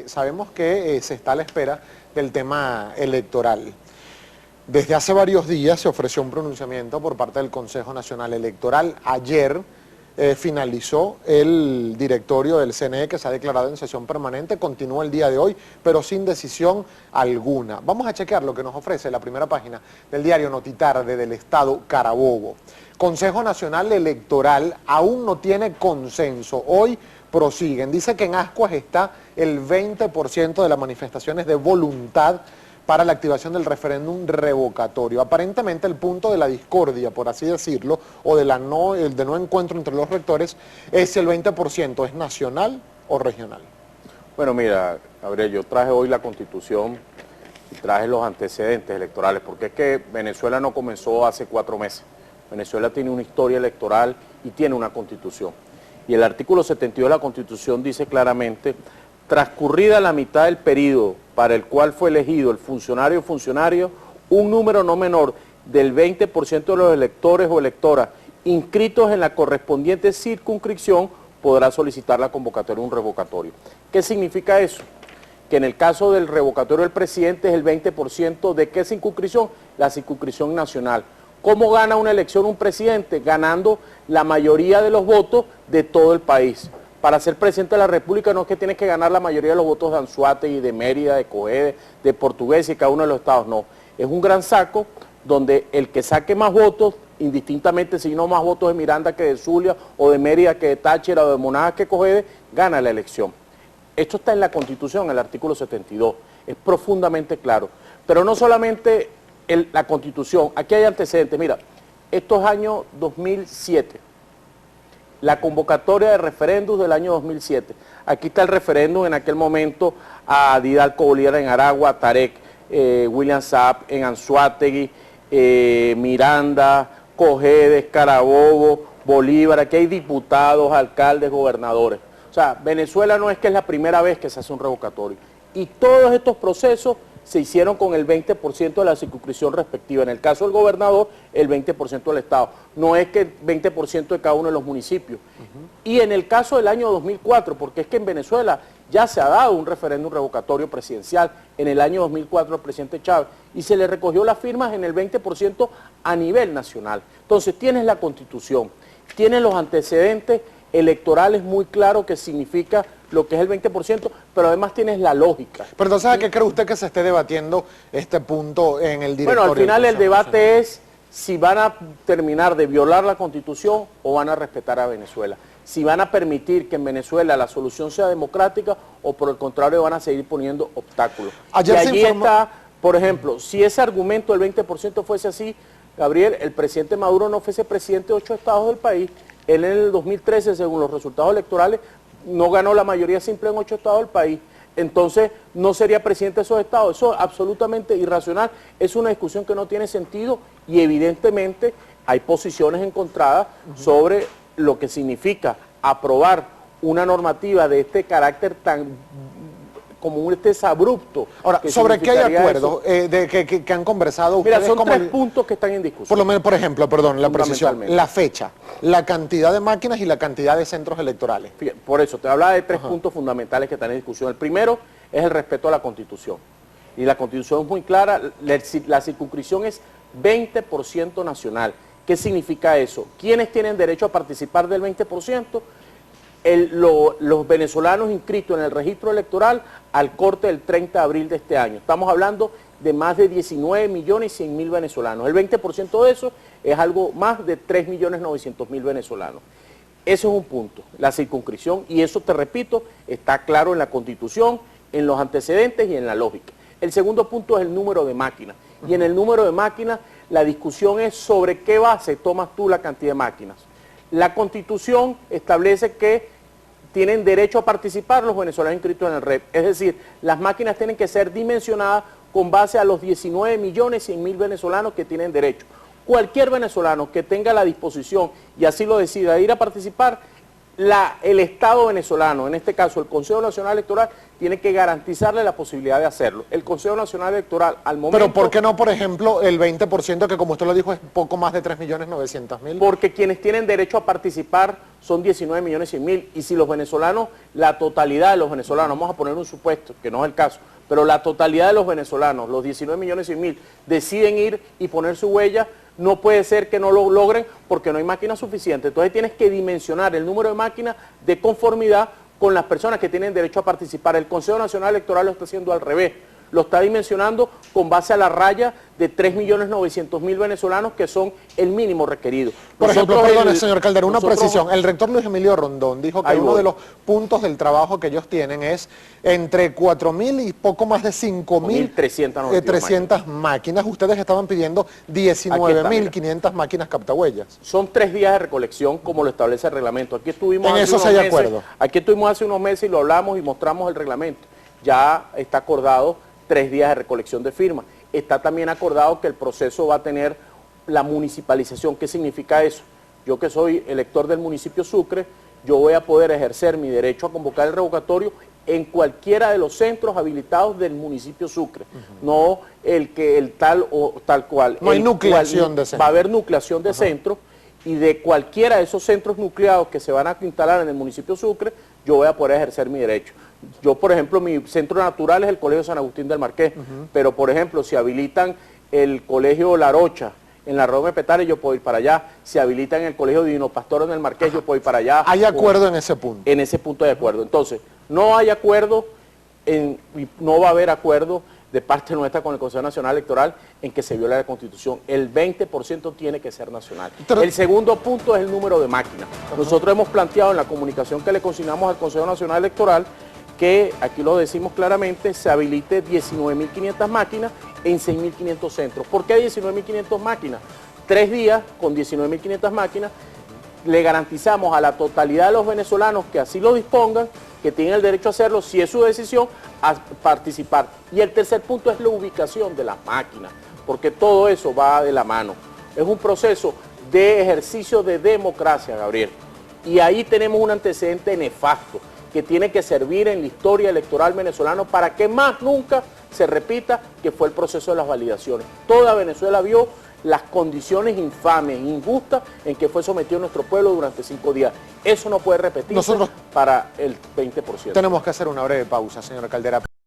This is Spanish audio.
Sabemos que se está a la espera del tema electoral. Desde hace varios días se ofreció un pronunciamiento por parte del Consejo Nacional Electoral. Ayer finalizó el directorio del CNE, que se ha declarado en sesión permanente, continúa el día de hoy, pero sin decisión alguna. Vamos a chequear lo que nos ofrece la primera página del diario Notitarde del Estado Carabobo. Consejo Nacional Electoral aún no tiene consenso. Hoy prosiguen. Dice que en Ascuas está el 20% de las manifestaciones de voluntad para la activación del referéndum revocatorio. Aparentemente el punto de la discordia, por así decirlo, o de el de no encuentro entre los rectores, es el 20%. ¿Es nacional o regional? Bueno, mira, Gabriel, yo traje hoy la Constitución y traje los antecedentes electorales, porque es que Venezuela no comenzó hace 4 meses. Venezuela tiene una historia electoral y tiene una Constitución. Y el artículo 72 de la Constitución dice claramente: transcurrida la mitad del periodo para el cual fue elegido el funcionario o funcionario, un número no menor del 20% de los electores o electoras inscritos en la correspondiente circunscripción podrá solicitar la convocatoria de un revocatorio. ¿Qué significa eso? Que en el caso del revocatorio del presidente es el 20% de ¿qué circunscripción? La circunscripción nacional. ¿Cómo gana una elección un presidente? Ganando la mayoría de los votos de todo el país. Para ser presidente de la República no es que tienes que ganar la mayoría de los votos de Anzoátegui, de Mérida, de Cogede, de Portuguesa y cada uno de los estados, no. Es un gran saco donde el que saque más votos, indistintamente si no más votos de Miranda que de Zulia, o de Mérida que de Táchira, o de Monagas que Cogede, gana la elección. Esto está en la Constitución, en el artículo 72, es profundamente claro. Pero no solamente la Constitución, aquí hay antecedentes. Mira, esto es año 2007. La convocatoria de referéndum del año 2007. Aquí está el referéndum en aquel momento a Didalco Bolívar en Aragua, Tarek, William Saab en Anzoátegui, Miranda, Cojedes, Carabobo, Bolívar. Aquí hay diputados, alcaldes, gobernadores. O sea, Venezuela no es que es la primera vez que se hace un revocatorio. Y todos estos procesos se hicieron con el 20% de la circunscripción respectiva. En el caso del gobernador, el 20% del Estado. No es que el 20% de cada uno de los municipios. Y en el caso del año 2004, porque es que en Venezuela ya se ha dado un referéndum revocatorio presidencial en el año 2004 al presidente Chávez, y se le recogió las firmas en el 20% a nivel nacional. Entonces tienes la Constitución, tienes los antecedentes electorales muy claros que significa lo que es el 20%, pero además tienes la lógica. Pero entonces, ¿a qué cree usted que se esté debatiendo este punto en el directorio? Bueno, al final el debate es si van a terminar de violar la Constitución o van a respetar a Venezuela. Si van a permitir que en Venezuela la solución sea democrática o por el contrario van a seguir poniendo obstáculos. Y allí está, por ejemplo, si ese argumento del 20% fuese así, Gabriel, el presidente Maduro no fuese presidente de 8 estados del país. Él en el 2013, según los resultados electorales, no ganó la mayoría simple en 8 estados del país. Entonces no sería presidente de esos estados. Eso es absolutamente irracional. Es una discusión que no tiene sentido y evidentemente hay posiciones encontradas sobre lo que significa aprobar una normativa de este carácter tan como un desabrupto. Ahora, ¿sobre qué hay acuerdos que han conversado ustedes? Mira, son 3 puntos que están en discusión. Por lo menos, por ejemplo, perdón, la precisión, la fecha, la cantidad de máquinas y la cantidad de centros electorales. Fíjate, por eso, te hablaba de 3 puntos fundamentales que están en discusión. El primero es el respeto a la Constitución. Y la Constitución es muy clara, la circunscripción es 20% nacional. ¿Qué significa eso? ¿Quiénes tienen derecho a participar del 20%? Los venezolanos inscritos en el registro electoral al corte del 30 de abril de este año. Estamos hablando de más de 19.100.000 venezolanos. El 20% de eso es algo más de 3.900.000 venezolanos. Eso es un punto, la circunscripción, y eso, te repito, está claro en la Constitución, en los antecedentes y en la lógica. El segundo punto es el número de máquinas. Y en el número de máquinas, la discusión es sobre qué base tomas tú la cantidad de máquinas. La Constitución establece que tienen derecho a participar los venezolanos inscritos en el REP. Es decir, las máquinas tienen que ser dimensionadas con base a los 19.100.000 venezolanos que tienen derecho. Cualquier venezolano que tenga la disposición y así lo decida ir a participar, el Estado venezolano, en este caso el Consejo Nacional Electoral, tiene que garantizarle la posibilidad de hacerlo. El Consejo Nacional Electoral, al momento... Pero ¿por qué no, por ejemplo, el 20%, que como usted lo dijo, es poco más de 3.900.000? Porque quienes tienen derecho a participar son 19.100.000, y si los venezolanos, la totalidad de los venezolanos, vamos a poner un supuesto, que no es el caso, pero la totalidad de los venezolanos, los 19.100.000, deciden ir y poner su huella, no puede ser que no lo logren porque no hay máquinas suficientes. Entonces tienes que dimensionar el número de máquinas de conformidad con las personas que tienen derecho a participar. El Consejo Nacional Electoral lo está haciendo al revés. Lo está dimensionando con base a la raya de 3.900.000 venezolanos, que son el mínimo requerido. Por ejemplo, perdone, señor Calderón, una precisión. El rector Luis Emilio Rondón dijo que uno de los puntos del trabajo que ellos tienen es entre 4.000 y poco más de 5.300 máquinas. Ustedes estaban pidiendo 19.500 máquinas captahuellas. Son 3 días de recolección, como lo establece el reglamento. Aquí estuvimos en eso se hay acuerdo. Aquí estuvimos hace unos meses y lo hablamos y mostramos el reglamento. Ya está acordado 3 días de recolección de firmas. Está también acordado que el proceso va a tener la municipalización. ¿Qué significa eso? Yo, que soy elector del municipio Sucre, yo voy a poder ejercer mi derecho a convocar el revocatorio en cualquiera de los centros habilitados del municipio Sucre. No el tal o tal cual. No hay nucleación de centros. Va a haber nucleación de centros, y de cualquiera de esos centros nucleados que se van a instalar en el municipio Sucre, yo voy a poder ejercer mi derecho. Yo, por ejemplo, mi centro natural es el Colegio San Agustín del Marqués, pero, por ejemplo, si habilitan el Colegio La Rocha en la Roma de Petare, yo puedo ir para allá. Si habilitan el Colegio Divino Pastor en el Marqués, yo puedo ir para allá. ¿Hay acuerdo en ese punto? En ese punto hay acuerdo. Entonces, no hay acuerdo, no va a haber acuerdo de parte nuestra con el Consejo Nacional Electoral en que se viola la Constitución. El 20% tiene que ser nacional. El segundo punto es el número de máquinas. Nosotros hemos planteado en la comunicación que le consignamos al Consejo Nacional Electoral que, aquí lo decimos claramente, se habilite 19.500 máquinas en 6.500 centros. ¿Por qué 19.500 máquinas? 3 días con 19.500 máquinas le garantizamos a la totalidad de los venezolanos que así lo dispongan, que tienen el derecho a hacerlo, si es su decisión, a participar. Y el tercer punto es la ubicación de las máquinas, porque todo eso va de la mano. Es un proceso de ejercicio de democracia, Gabriel. Y ahí tenemos un antecedente nefasto que tiene que servir en la historia electoral venezolana para que más nunca se repita, que fue el proceso de las validaciones. Toda Venezuela vio las condiciones infames, injustas en que fue sometido nuestro pueblo durante 5 días. Eso no puede repetirse para el 20%. Tenemos que hacer una breve pausa, señora Caldera.